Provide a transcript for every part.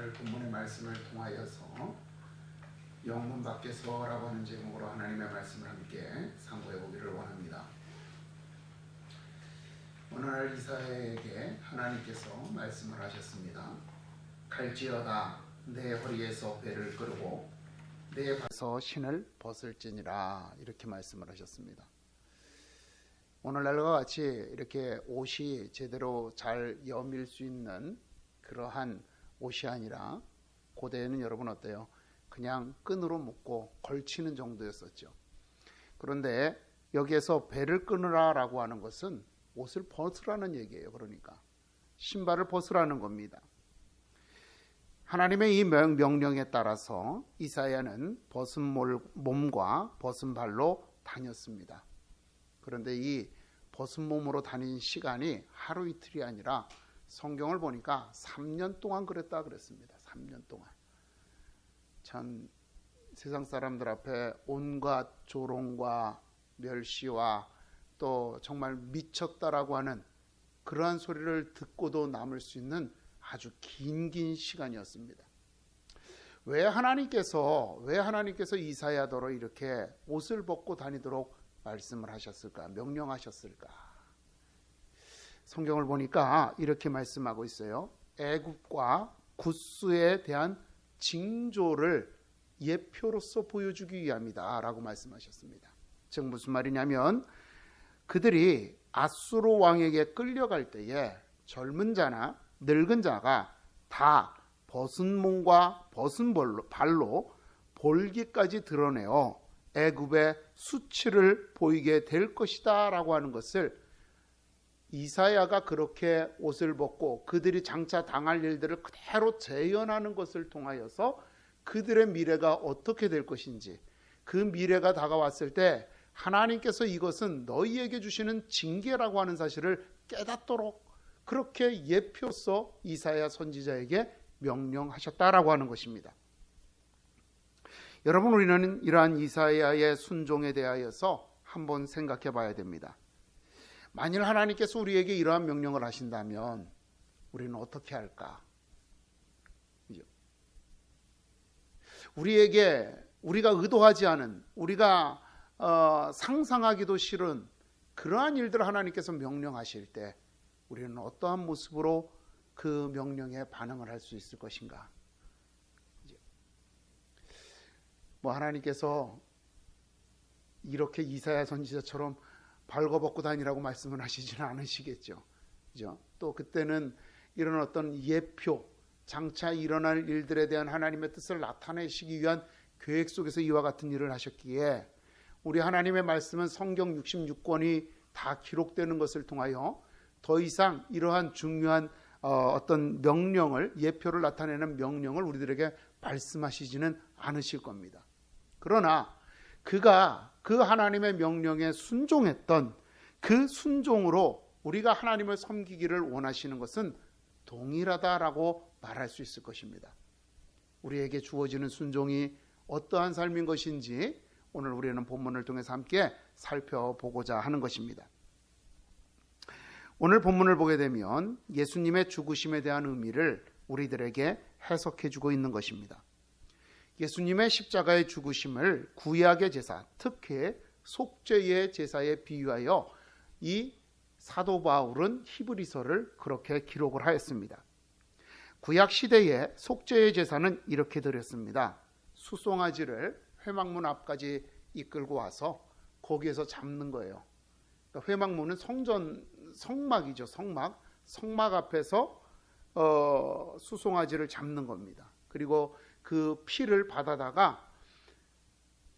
오늘 본문의 말씀을 통하여서 영문 밖에서라고 하는 제목으로 하나님의 말씀을 함께 상고해 보기를 원합니다. 오늘 이사야에게 하나님께서 말씀을 하셨습니다. 갈지어다 내 허리에서 배를 끌고 내 발에서 신을 벗을지니라, 이렇게 말씀을 하셨습니다. 오늘날과 같이 이렇게 옷이 제대로 잘 여밀 수 있는 그러한 옷이 아니라 고대에는 여러분 어때요? 그냥 끈으로 묶고 걸치는 정도였었죠. 그런데 여기에서 배를 끊으라 라고 하는 것은 옷을 벗으라는 얘기예요. 그러니까 신발을 벗으라는 겁니다. 하나님의 이 명령에 따라서 이사야는 벗은 몸과 벗은 발로 다녔습니다. 그런데 이 벗은 몸으로 다닌 시간이 하루 이틀이 아니라 성경을 보니까 3년 동안 그랬다 그랬습니다. 3년 동안. 참 세상 사람들 앞에 온갖 조롱과 멸시와 또 정말 미쳤다라고 하는 그러한 소리를 듣고도 남을 수 있는 아주 긴 시간이었습니다. 왜 하나님께서 이사야더러 이렇게 옷을 벗고 다니도록 말씀을 하셨을까? 명령하셨을까? 성경을 보니까 이렇게 말씀하고 있어요. 애굽과 구스에 대한 징조를 예표로서 보여주기 위함이다 라고 말씀하셨습니다. 즉 무슨 말이냐면 그들이 아수르 왕에게 끌려갈 때에 젊은 자나 늙은 자가 다 벗은 몸과 벗은 발로 볼기까지 드러내어 애굽의 수치를 보이게 될 것이다 라고 하는 것을 이사야가 그렇게 옷을 벗고 그들이 장차 당할 일들을 그대로 재현하는 것을 통하여서 그들의 미래가 어떻게 될 것인지, 그 미래가 다가왔을 때 하나님께서 이것은 너희에게 주시는 징계라고 하는 사실을 깨닫도록 그렇게 예표서 이사야 선지자에게 명령하셨다라고 하는 것입니다. 여러분, 우리는 이러한 이사야의 순종에 대하여서 한번 생각해 봐야 됩니다. 만일 하나님께서 우리에게 이러한 명령을 하신다면 우리는 어떻게 할까? 우리가 의도하지 않은, 우리가 상상하기도 싫은 그러한 일들을 하나님께서 명령하실 때 우리는 어떠한 모습으로 그 명령에 반응을 할 수 있을 것인가? 하나님께서 이렇게 이사야 선지자처럼 발궈벗고 다니라고 말씀을 하시지는 않으시겠죠. 그죠? 또 그때는 이런 어떤 예표, 장차 일어날 일들에 대한 하나님의 뜻을 나타내시기 위한 계획 속에서 이와 같은 일을 하셨기에 우리 하나님의 말씀은 성경 66권이 다 기록되는 것을 통하여 더 이상 이러한 중요한 어떤 명령을, 예표를 나타내는 명령을 우리들에게 말씀하시지는 않으실 겁니다. 그러나 그가 그 하나님의 명령에 순종했던 그 순종으로 우리가 하나님을 섬기기를 원하시는 것은 동일하다라고 말할 수 있을 것입니다. 우리에게 주어지는 순종이 어떠한 삶인 것인지 오늘 우리는 본문을 통해서 함께 살펴보고자 하는 것입니다. 오늘 본문을 보게 되면 예수님의 죽으심에 대한 의미를 우리들에게 해석해 주고 있는 것입니다. 예수님의 십자가의 죽으심을 구약의 제사, 특히 속죄의 제사에 비유하여 이 사도 바울은 히브리서를 그렇게 기록을 하였습니다. 구약 시대의 속죄의 제사는 이렇게 드렸습니다. 수송아지를 회막문 앞까지 이끌고 와서 거기에서 잡는 거예요. 그러니까 회막문은 성막이죠. 성막 앞에서 수송아지를 잡는 겁니다. 그리고 그 피를 받아다가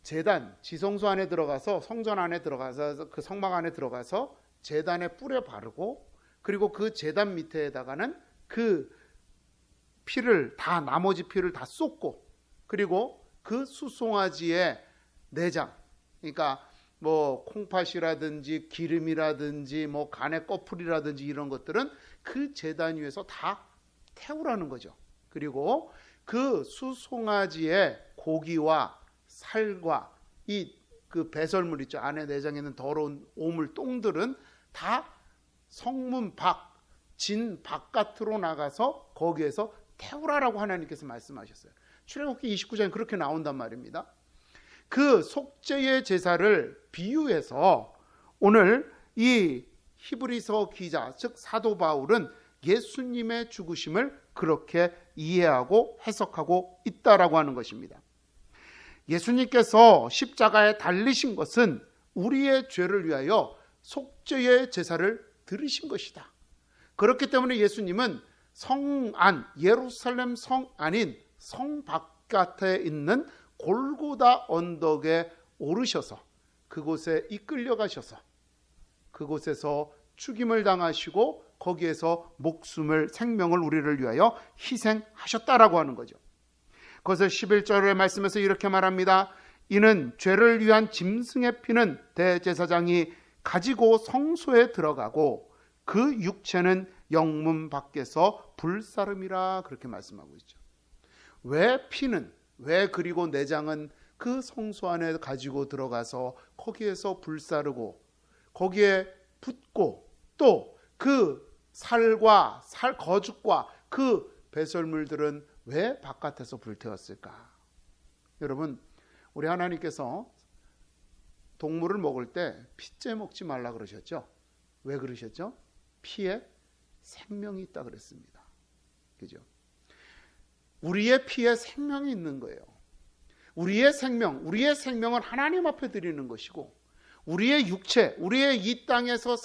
지성소 안에 들어가서, 성전 안에 들어가서, 그 성막 안에 들어가서 제단에 뿌려 바르고, 그리고 그 제단 밑에다가는 그 나머지 피를 다 쏟고, 그리고 그 수송아지의 내장, 그러니까 콩팥이라든지 기름이라든지 간의 꺼풀이라든지 이런 것들은 그 제단 위에서 다 태우라는 거죠. 그리고 그 수송아지의 고기와 살과 그 배설물 있죠. 안에 내장에 있는 더러운 오물 똥들은 다 성문 진 바깥으로 나가서 거기에서 태우라라고 하나님께서 말씀하셨어요. 출애굽기 29장에 그렇게 나온단 말입니다. 그 속죄의 제사를 비유해서 오늘 이 히브리서 기자, 즉 사도 바울은 예수님의 죽으심을 그렇게 이해하고 해석하고 있다라고 하는 것입니다. 예수님께서 십자가에 달리신 것은 우리의 죄를 위하여 속죄의 제사를 드리신 것이다. 그렇기 때문에 예수님은 성 안, 예루살렘 성 안인 성 바깥에 있는 골고다 언덕에 오르셔서 그곳에 이끌려 가셔서 그곳에서 죽임을 당하시고 거기에서 목숨을, 생명을 우리를 위하여 희생하셨다라고 하는 거죠. 그것을 11절의 말씀에서 이렇게 말합니다. 이는 죄를 위한 짐승의 피는 대제사장이 가지고 성소에 들어가고 그 육체는 영문 밖에서 불사름이라 그렇게 말씀하고 있죠. 왜 피는, 왜 그리고 내장은 그 성소 안에 가지고 들어가서 거기에서 불사르고 거기에 붓고 또 그 살과 거죽과 그 배설물들은 왜 바깥에서 불태웠을까? 여러분, 우리 하나님께서 동물을 먹을 때 피째 먹지 말라 그러셨죠? 왜 그러셨죠? 피에 생명이 있다 그랬습니다. 그죠? 우리의 피에 생명이 있는 거예요. 우리의 생명은 하나님 앞에 드리는 것이고 우리의 육체, 우리의 이 땅에서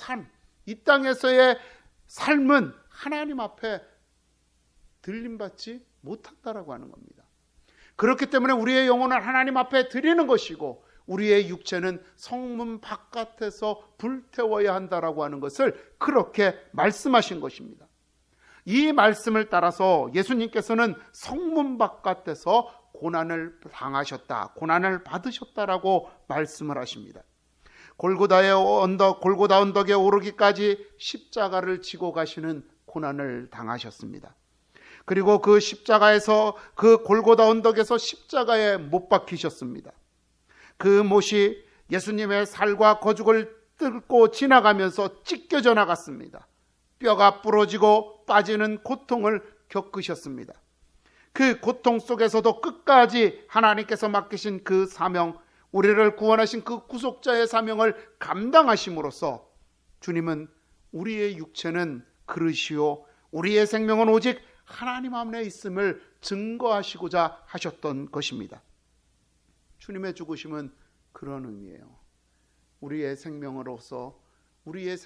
이 땅에서의 삶은 하나님 앞에 들림받지 못한다라고 하는 겁니다. 그렇기 때문에 우리의 영혼은 하나님 앞에 드리는 것이고 우리의 육체는 성문 바깥에서 불태워야 한다라고 하는 것을 그렇게 말씀하신 것입니다. 이 말씀을 따라서 예수님께서는 성문 바깥에서 고난을 당하셨다, 고난을 받으셨다라고 말씀을 하십니다. 골고다 언덕에 오르기까지 십자가를 지고 가시는 고난을 당하셨습니다. 그리고 그 십자가에서 그 골고다 언덕에서 십자가에 못 박히셨습니다. 그 못이 예수님의 살과 거죽을 뚫고 지나가면서 찢겨져 나갔습니다. 뼈가 부러지고 빠지는 고통을 겪으셨습니다. 그 고통 속에서도 끝까지 하나님께서 맡기신 그 사명, 우리를 구원하신 그 구속자의 사명을 감당하심으로써 주님은 우리의 육체는 그릇이요 우리의 생명은 오직 하나님 안에 있음을 증거하시고자 하셨던 것입니다. 주님의 죽으심은 그런 의미예요. 우리의 생명으로서 우리의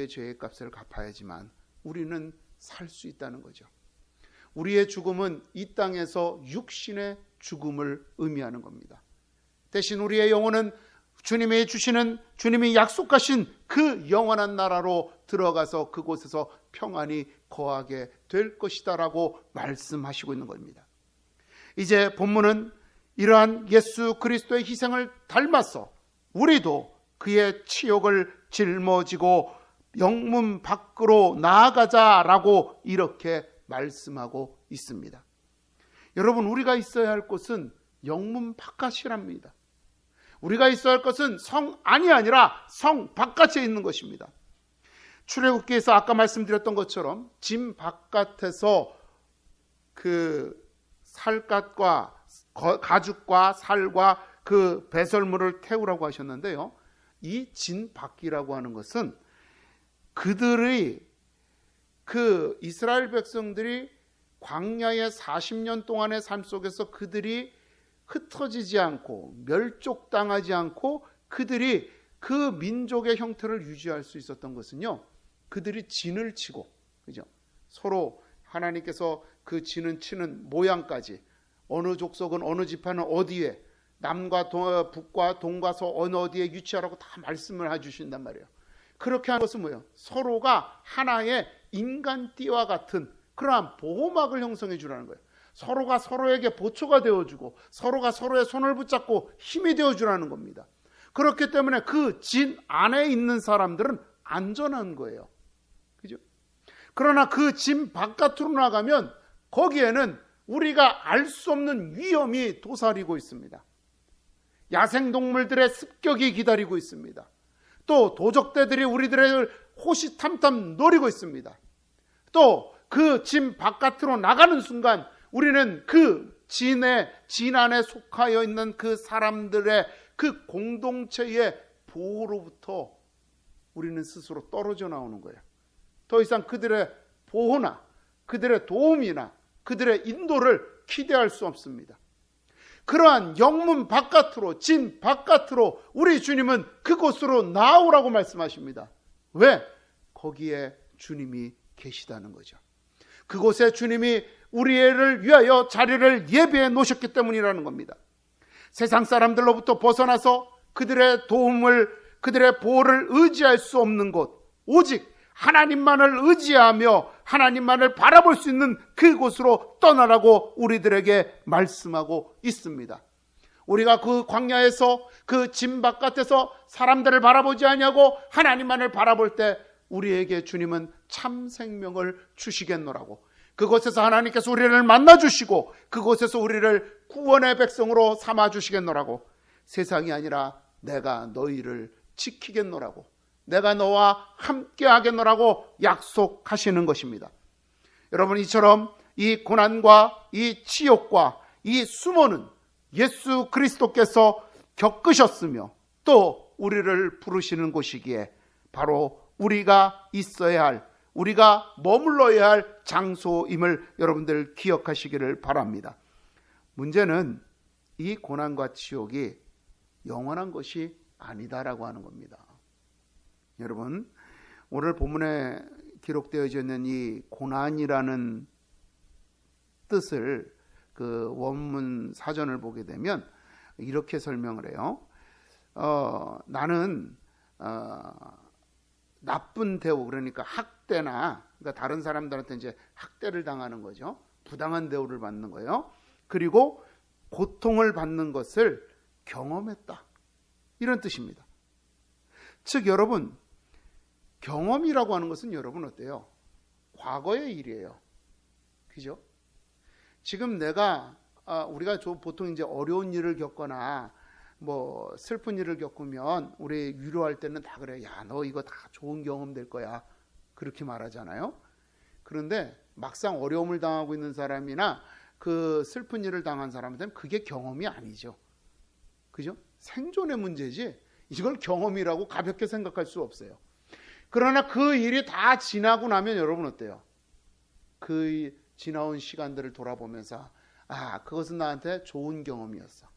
죄의 값을 갚아야지만 우리는 살 수 있다는 거죠. 우리의 죽음은 이 땅에서 육신의 죽음을 의미하는 겁니다. 대신 우리의 영혼은 주님이 약속하신 그 영원한 나라로 들어가서 그곳에서 평안히 거하게 될 것이다라고 말씀하시고 있는 겁니다. 이제 본문은 이러한 예수 그리스도의 희생을 닮아서 우리도 그의 치욕을 짊어지고 영문 밖으로 나아가자라고 이렇게 말씀하고 있습니다. 여러분, 우리가 있어야 할 곳은 영문 바깥이랍니다. 우리가 있어야 할 것은 성 안이 아니라 성 바깥에 있는 것입니다. 출애굽기에서 아까 말씀드렸던 것처럼 짐 바깥에서 그 살갗과 가죽과 살과 그 배설물을 태우라고 하셨는데요. 이 진 밖이라고 하는 것은 그들의 그 이스라엘 백성들이 광야의 40년 동안의 삶 속에서 그들이 흩어지지 않고 멸족당하지 않고 그들이 그 민족의 형태를 유지할 수 있었던 것은요, 그들이 진을 치고, 그죠? 서로 하나님께서 그 진을 치는 모양까지 어느 족속은 어느 지파는 어디에, 남과 북과 동과 서 어느 어디에 위치하라고 다 말씀을 해주신단 말이에요. 그렇게 하는 것은 뭐예요? 서로가 하나의 인간띠와 같은 그러한 보호막을 형성해 주라는 거예요. 서로가 서로에게 보초가 되어주고 서로가 서로의 손을 붙잡고 힘이 되어주라는 겁니다. 그렇기 때문에 그 진 안에 있는 사람들은 안전한 거예요. 그죠? 그러나 그 진 바깥으로 나가면 거기에는 우리가 알 수 없는 위험이 도사리고 있습니다. 야생동물들의 습격이 기다리고 있습니다. 또 도적대들이 우리들을 호시탐탐 노리고 있습니다. 또 그 진 바깥으로 나가는 순간 우리는 그 진 안에 속하여 있는 그 사람들의 그 공동체의 보호로부터 우리는 스스로 떨어져 나오는 거예요. 더 이상 그들의 보호나 그들의 도움이나 그들의 인도를 기대할 수 없습니다. 그러한 영문 바깥으로, 진 바깥으로 우리 주님은 그곳으로 나오라고 말씀하십니다. 왜? 거기에 주님이 계시다는 거죠. 그곳에 주님이 우리를 위하여 자리를 예비해 놓으셨기 때문이라는 겁니다. 세상 사람들로부터 벗어나서 그들의 도움을, 그들의 보호를 의지할 수 없는 곳, 오직 하나님만을 의지하며 하나님만을 바라볼 수 있는 그곳으로 떠나라고 우리들에게 말씀하고 있습니다. 우리가 그 광야에서 그 진 바깥에서 사람들을 바라보지 아니하고 하나님만을 바라볼 때 우리에게 주님은 참 생명을 주시겠노라고, 그곳에서 하나님께서 우리를 만나주시고 그곳에서 우리를 구원의 백성으로 삼아주시겠노라고, 세상이 아니라 내가 너희를 지키겠노라고, 내가 너와 함께 하겠노라고 약속하시는 것입니다. 여러분, 이처럼 이 고난과 이 치욕과 이 수모는 예수 그리스도께서 겪으셨으며 또 우리를 부르시는 곳이기에 바로 우리가 있어야 할, 우리가 머물러야 할 장소임을 여러분들 기억하시기를 바랍니다. 문제는 이 고난과 치욕이 영원한 것이 아니다라고 하는 겁니다. 여러분, 오늘 본문에 기록되어져 있는 이 고난이라는 뜻을 그 원문 사전을 보게 되면 이렇게 설명을 해요. 나는 나쁜 대우, 그러니까 학대나, 그러니까 다른 사람들한테 이제 학대를 당하는 거죠. 부당한 대우를 받는 거예요. 그리고 고통을 받는 것을 경험했다, 이런 뜻입니다. 즉 여러분, 경험이라고 하는 것은 여러분 어때요? 과거의 일이에요. 그죠? 지금 우리가 보통 이제 어려운 일을 겪거나 뭐 슬픈 일을 겪으면 우리 위로할 때는 다 그래요. 야, 너 이거 다 좋은 경험 될 거야, 그렇게 말하잖아요. 그런데 막상 어려움을 당하고 있는 사람이나 그 슬픈 일을 당한 사람한테는 그게 경험이 아니죠. 그죠? 생존의 문제지 이걸 경험이라고 가볍게 생각할 수 없어요. 그러나 그 일이 다 지나고 나면 여러분 어때요? 그 지나온 시간들을 돌아보면서 그것은 나한테 좋은 경험이었어,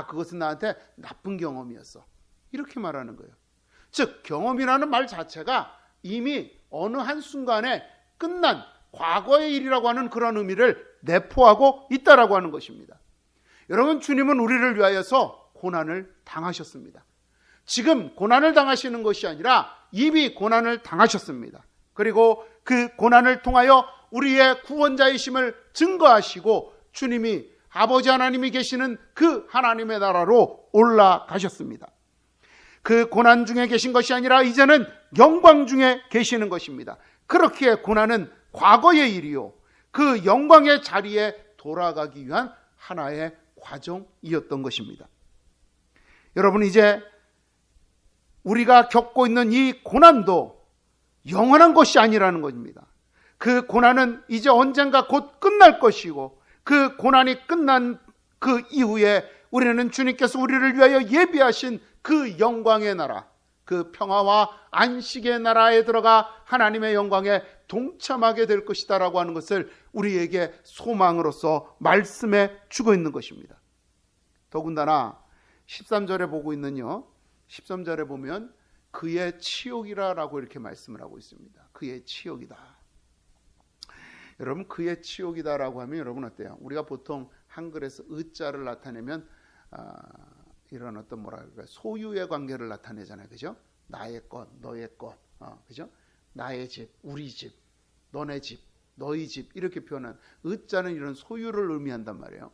그것은 나한테 나쁜 경험이었어, 이렇게 말하는 거예요. 즉 경험이라는 말 자체가 이미 어느 한순간에 끝난 과거의 일이라고 하는 그런 의미를 내포하고 있다라고 하는 것입니다. 여러분, 주님은 우리를 위하여서 고난을 당하셨습니다. 지금 고난을 당하시는 것이 아니라 이미 고난을 당하셨습니다. 그리고 그 고난을 통하여 우리의 구원자이심을 증거하시고 주님이, 아버지 하나님이 계시는 그 하나님의 나라로 올라가셨습니다. 그 고난 중에 계신 것이 아니라 이제는 영광 중에 계시는 것입니다. 그렇기에 고난은 과거의 일이요, 그 영광의 자리에 돌아가기 위한 하나의 과정이었던 것입니다. 여러분, 이제 우리가 겪고 있는 이 고난도 영원한 것이 아니라는 것입니다. 그 고난은 이제 언젠가 곧 끝날 것이고, 그 고난이 끝난 그 이후에 우리는 주님께서 우리를 위하여 예비하신 그 영광의 나라, 그 평화와 안식의 나라에 들어가 하나님의 영광에 동참하게 될 것이다 라고 하는 것을 우리에게 소망으로서 말씀해 주고 있는 것입니다. 더군다나 13절에 보고 있는요, 13절에 보면 그의 치욕이라고 이렇게 말씀을 하고 있습니다. 그의 치욕이다. 여러분, 그의 치욕이다라고 하면 여러분 어때요? 우리가 보통 한글에서 의자를 나타내면 이런 어떤 뭐랄까 소유의 관계를 나타내잖아요. 그죠? 나의 것, 너의 것, 그죠? 나의 집, 우리 집, 너네 집, 너희 집, 이렇게 표현한 의자는 이런 소유를 의미한단 말이에요.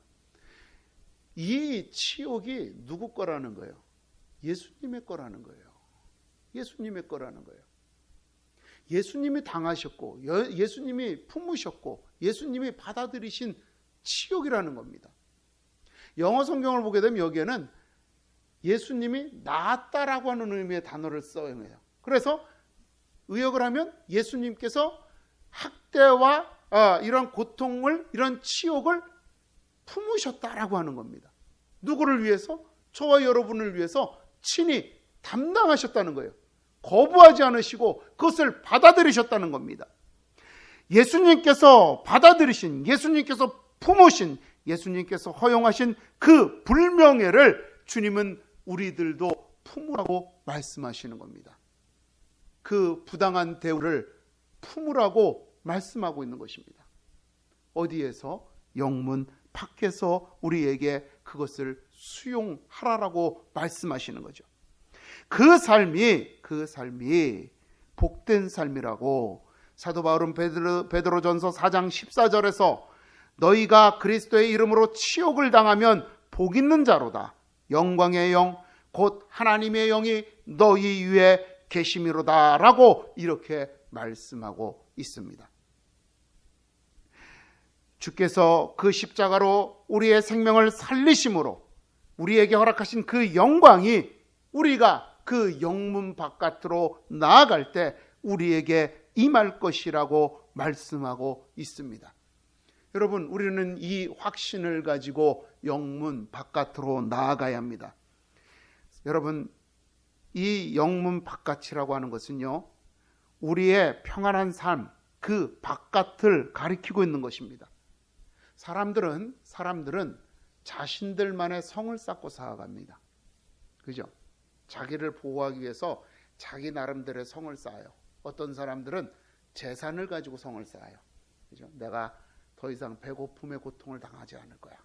이 치욕이 누구 거라는 거예요? 예수님의 거라는 거예요. 예수님의 거라는 거예요. 예수님이 당하셨고, 예수님이 품으셨고, 예수님이 받아들이신 치욕이라는 겁니다. 영어 성경을 보게 되면 여기에는 예수님이 나았다라고 하는 의미의 단어를 써요. 그래서 의역을 하면 예수님께서 학대와 이런 고통을, 이런 치욕을 품으셨다라고 하는 겁니다. 누구를 위해서? 저와 여러분을 위해서 친히 담당하셨다는 거예요. 거부하지 않으시고 그것을 받아들이셨다는 겁니다. 예수님께서 받아들이신, 예수님께서 품으신, 예수님께서 허용하신 그 불명예를 주님은 우리들도 품으라고 말씀하시는 겁니다. 그 부당한 대우를 품으라고 말씀하고 있는 것입니다. 어디에서? 영문 밖에서 우리에게 그것을 수용하라라고 말씀하시는 거죠. 그 삶이 복된 삶이라고 사도 바울은 베드로전서 4장 14절에서 너희가 그리스도의 이름으로 치욕을 당하면 복 있는 자로다. 영광의 영 곧 하나님의 영이 너희 위에 계심이로다 라고 이렇게 말씀하고 있습니다. 주께서 그 십자가로 우리의 생명을 살리심으로 우리에게 허락하신 그 영광이 우리가 그 영문 바깥으로 나아갈 때 우리에게 임할 것이라고 말씀하고 있습니다. 여러분, 우리는 이 확신을 가지고 영문 바깥으로 나아가야 합니다. 여러분, 이 영문 바깥이라고 하는 것은요, 우리의 평안한 삶, 그 바깥을 가리키고 있는 것입니다. 사람들은 자신들만의 성을 쌓고 살아갑니다. 그죠? 자기를 보호하기 위해서 자기 나름대로의 성을 쌓아요. 어떤 사람들은 재산을 가지고 성을 쌓아요. 그죠? 내가 더 이상 배고픔의 고통을 당하지 않을 거야.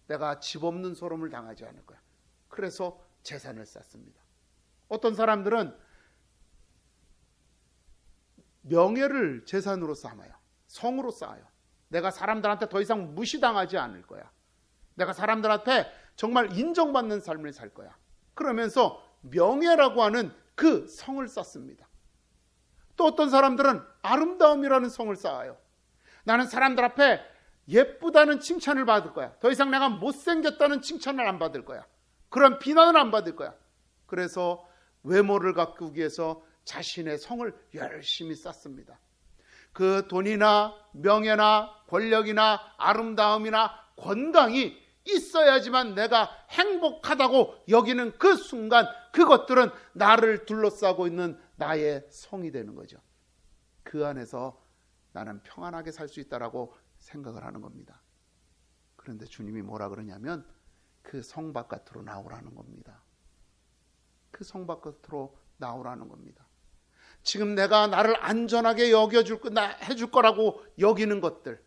내가 집 없는 소름을 당하지 않을 거야. 그래서 재산을 쌓습니다. 어떤 사람들은 명예를 재산으로 삼아요. 성으로 쌓아요. 내가 사람들한테 더 이상 무시당하지 않을 거야. 내가 사람들한테 정말 인정받는 삶을 살 거야. 그러면서 명예라고 하는 그 성을 쌓습니다. 또 어떤 사람들은 아름다움이라는 성을 쌓아요. 나는 사람들 앞에 예쁘다는 칭찬을 받을 거야. 더 이상 내가 못생겼다는 칭찬을 안 받을 거야. 그런 비난을 안 받을 거야. 그래서 외모를 가꾸기 위해서 자신의 성을 열심히 쌓습니다. 그 돈이나 명예나 권력이나 아름다움이나 건강이 있어야지만 내가 행복하다고 여기는 그 순간 그것들은 나를 둘러싸고 있는 나의 성이 되는 거죠. 그 안에서 나는 평안하게 살 수 있다라고 생각을 하는 겁니다. 그런데 주님이 뭐라 그러냐면 그 성 바깥으로 나오라는 겁니다. 그 성 바깥으로 나오라는 겁니다. 지금 내가 나를 안전하게 해줄 거라고 여기는 것들,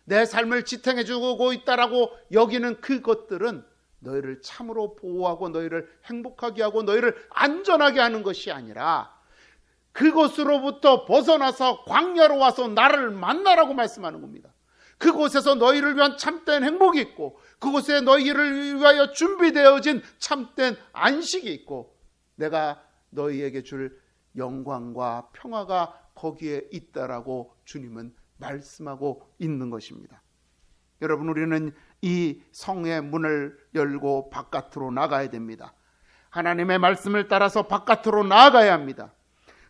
내 삶을 지탱해 주고 있다라고 여기는 그것들은 너희를 참으로 보호하고 너희를 행복하게 하고 너희를 안전하게 하는 것이 아니라 그곳으로부터 벗어나서 광야로 와서 나를 만나라고 말씀하는 겁니다. 그곳에서 너희를 위한 참된 행복이 있고 그곳에 너희를 위하여 준비되어진 참된 안식이 있고 내가 너희에게 줄 영광과 평화가 거기에 있다라고 주님은 말씀하고 있는 것입니다. 여러분, 우리는 이 성의 문을 열고 바깥으로 나가야 됩니다. 하나님의 말씀을 따라서 바깥으로 나아가야 합니다.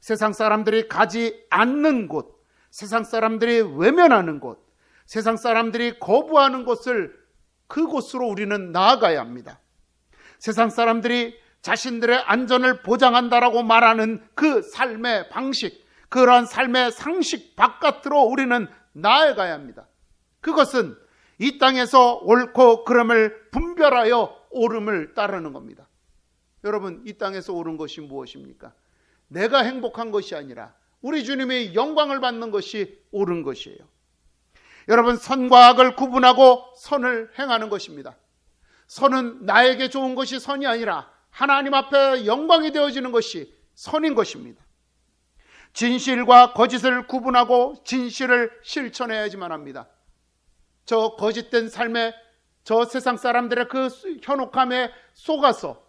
세상 사람들이 가지 않는 곳, 세상 사람들이 외면하는 곳, 세상 사람들이 거부하는 곳을 그곳으로 우리는 나아가야 합니다. 세상 사람들이 자신들의 안전을 보장한다라고 말하는 그 삶의 방식, 그러한 삶의 상식 바깥으로 우리는 나아가야 합니다. 그것은 이 땅에서 옳고 그름을 분별하여 옳음을 따르는 겁니다. 여러분, 이 땅에서 옳은 것이 무엇입니까? 내가 행복한 것이 아니라 우리 주님의 영광을 받는 것이 옳은 것이에요. 여러분, 선과 악을 구분하고 선을 행하는 것입니다. 선은 나에게 좋은 것이 선이 아니라 하나님 앞에 영광이 되어지는 것이 선인 것입니다. 진실과 거짓을 구분하고 진실을 실천해야지만 합니다. 저 거짓된 삶에, 저 세상 사람들의 그 현혹함에 속아서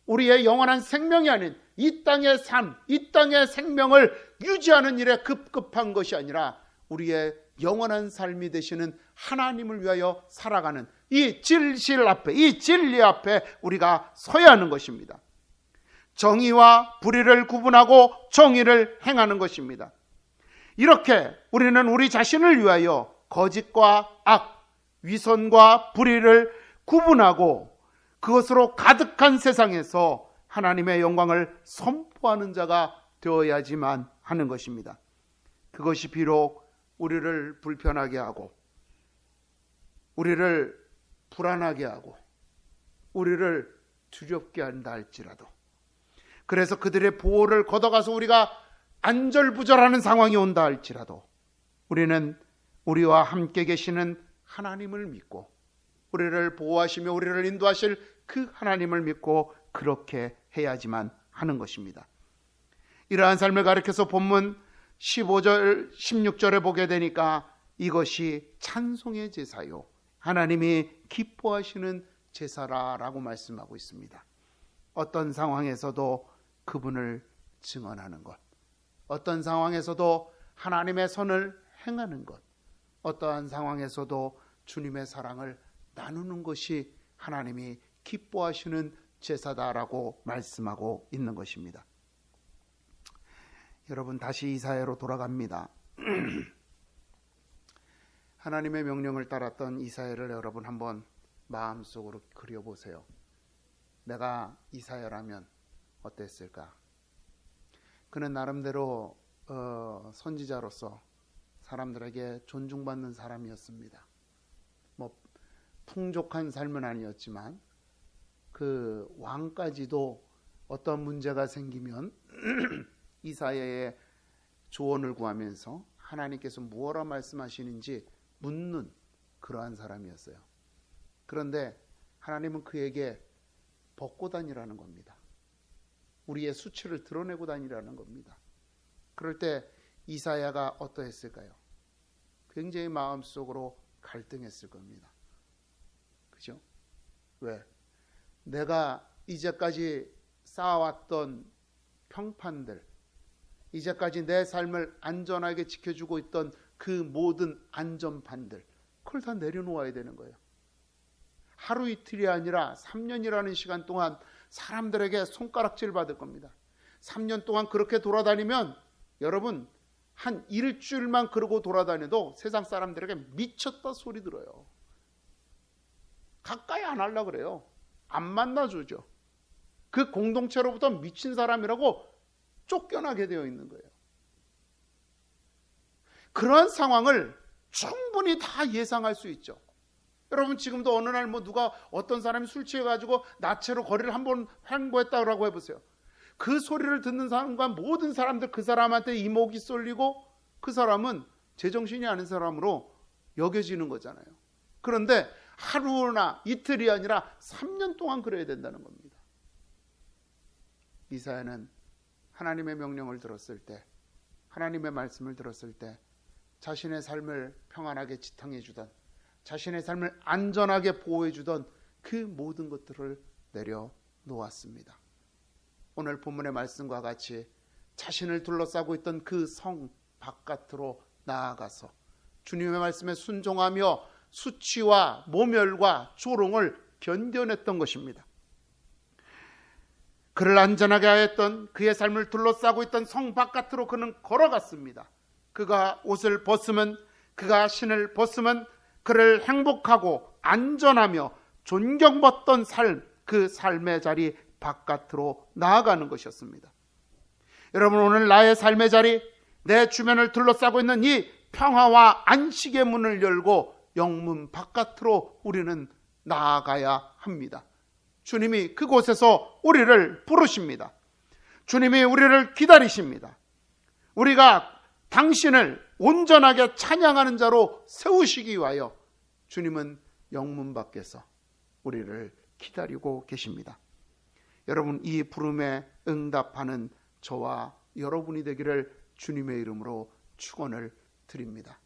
우리의 영원한 생명이 아닌 이 땅의 삶, 이 땅의 생명을 유지하는 일에 급급한 것이 아니라 우리의 영원한 삶이 되시는 하나님을 위하여 살아가는 이 진실 앞에, 이 진리 앞에 우리가 서야 하는 것입니다. 정의와 불의를 구분하고 정의를 행하는 것입니다. 이렇게 우리는 우리 자신을 위하여 거짓과 악, 위선과 불의를 구분하고 그것으로 가득한 세상에서 하나님의 영광을 선포하는 자가 되어야지만 하는 것입니다. 그것이 비록 우리를 불편하게 하고 우리를 불안하게 하고 우리를 두렵게 한다 할지라도, 그래서 그들의 보호를 걷어가서 우리가 안절부절하는 상황이 온다 할지라도 우리는 우리와 함께 계시는 하나님을 믿고 우리를 보호하시며 우리를 인도하실 그 하나님을 믿고 그렇게 해야지만 하는 것입니다. 이러한 삶을 가리켜서 본문 15절 16절에 보게 되니까 이것이 찬송의 제사요 하나님이 기뻐하시는 제사라라고 말씀하고 있습니다. 어떤 상황에서도 그분을 증언하는 것, 어떤 상황에서도 하나님의 선을 행하는 것, 어떠한 상황에서도 주님의 사랑을 나누는 것이 하나님이 기뻐하시는 제사다라고 말씀하고 있는 것입니다. 여러분, 다시 이사야로 돌아갑니다. 하나님의 명령을 따랐던 이사야를 여러분 한번 마음속으로 그려보세요. 내가 이사야라면 어땠을까? 그는 나름대로 선지자로서 사람들에게 존중받는 사람이었습니다. 풍족한 삶은 아니었지만 그 왕까지도 어떤 문제가 생기면 이사야의 조언을 구하면서 하나님께서 무엇라 말씀하시는지 묻는 그러한 사람이었어요. 그런데 하나님은 그에게 벗고 다니라는 겁니다. 우리의 수치를 드러내고 다니라는 겁니다. 그럴 때 이사야가 어떠했을까요? 굉장히 마음속으로 갈등했을 겁니다. 그죠? 왜? 내가 이제까지 쌓아왔던 평판들, 이제까지 내 삶을 안전하게 지켜주고 있던 그 모든 안전판들, 그걸 다 내려놓아야 되는 거예요. 하루 이틀이 아니라 3년이라는 시간 동안 사람들에게 손가락질 받을 겁니다. 3년 동안 그렇게 돌아다니면 여러분 한 일주일만 그러고 돌아다녀도 세상 사람들에게 미쳤다 소리 들어요. 가까이 안 하려고 그래요. 안 만나주죠. 그 공동체로부터 미친 사람이라고 쫓겨나게 되어 있는 거예요. 그러한 상황을 충분히 다 예상할 수 있죠. 여러분, 지금도 어느 날 누가 어떤 사람이 술 취해가지고 나체로 거리를 한번 횡보했다고 해보세요. 그 소리를 듣는 사람과 모든 사람들 그 사람한테 이목이 쏠리고 그 사람은 제정신이 아닌 사람으로 여겨지는 거잖아요. 그런데 하루나 이틀이 아니라 3년 동안 그래야 된다는 겁니다. 이사야는 하나님의 명령을 들었을 때, 하나님의 말씀을 들었을 때 자신의 삶을 평안하게 지탱해 주던, 자신의 삶을 안전하게 보호해 주던 그 모든 것들을 내려놓았습니다. 오늘 본문의 말씀과 같이 자신을 둘러싸고 있던 그 성 바깥으로 나아가서 주님의 말씀에 순종하며 수치와 모멸과 조롱을 견뎌냈던 것입니다. 그를 안전하게 하였던 그의 삶을 둘러싸고 있던 성 바깥으로 그는 걸어갔습니다. 그가 옷을 벗으면, 그가 신을 벗으면 그를 행복하고 안전하며 존경받던 삶, 그 삶의 자리 바깥으로 나아가는 것이었습니다. 여러분, 오늘 나의 삶의 자리, 내 주변을 둘러싸고 있는 이 평화와 안식의 문을 열고 영문 바깥으로 우리는 나아가야 합니다. 주님이 그곳에서 우리를 부르십니다. 주님이 우리를 기다리십니다. 우리가 당신을 온전하게 찬양하는 자로 세우시기 위하여 주님은 영문 밖에서 우리를 기다리고 계십니다. 여러분, 이 부름에 응답하는 저와 여러분이 되기를 주님의 이름으로 축원을 드립니다.